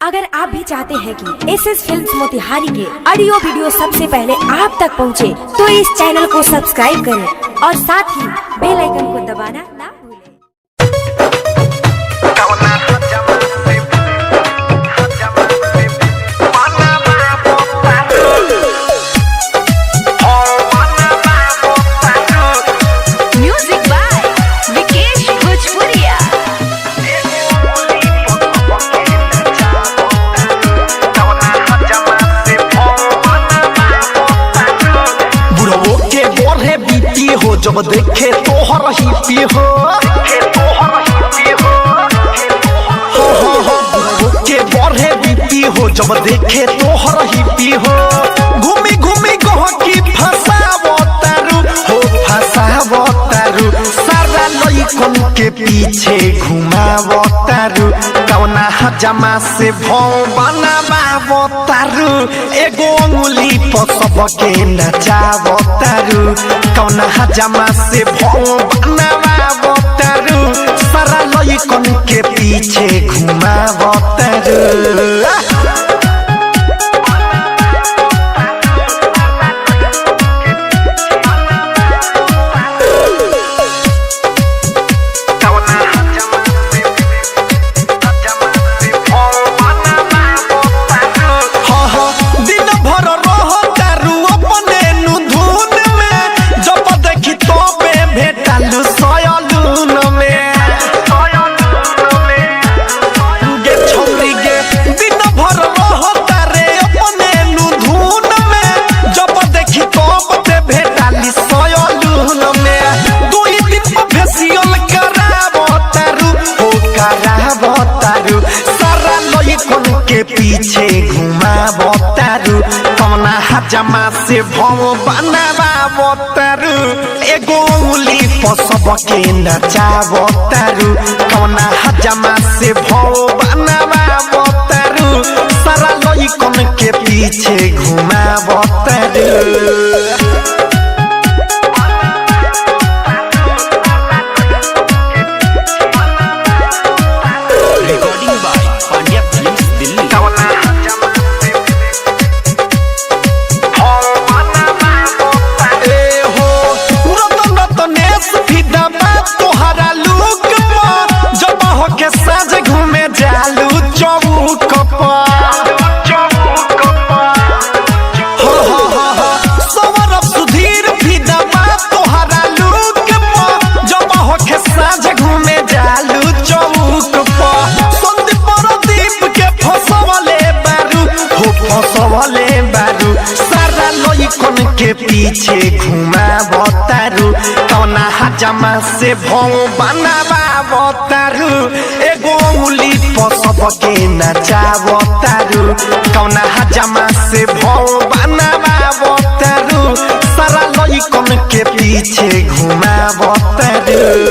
अगर आप भी चाहते हैं कि एसएस फिल्म्स मोतिहारी के ऑडियो वीडियो सबसे पहले आप तक पहुंचे, तो इस चैनल को सब्सक्राइब करें और साथ ही बेल आइकन को दबाना ना भूलें। हो जब देखे तोहर ही पी हो के बढ़े बीती हो जब देखे तोहर ही पी हो घूमी घूमी गह की फसावो तारू हो फसावो तारू सारा लइकन के पीछे घुमावो तारू कौना हजामा से भौ बनावो तारू एगो अंगुली पर सबके नचावो तारू कौना हजामा से भौ बनावो तारू सारा लइकन के पीछे घुमावो तारू के पीछे घुमावो तारू कौना हजामा से भव बनावो तारू एगो उंगली पर सबके नचावो तारू कौना हजामा से भव बनावो तारू सारा लइकन के पीछे घुमावो तारू सारा लइकन के पीछे घुमावो तारू कौना हजामा से भौ बनावो तारू एगो उंगली पर सबके नचावो तारू कौना हजामा से भौ बनावो तारू सारा लइकन के पीछे घुमावो तारू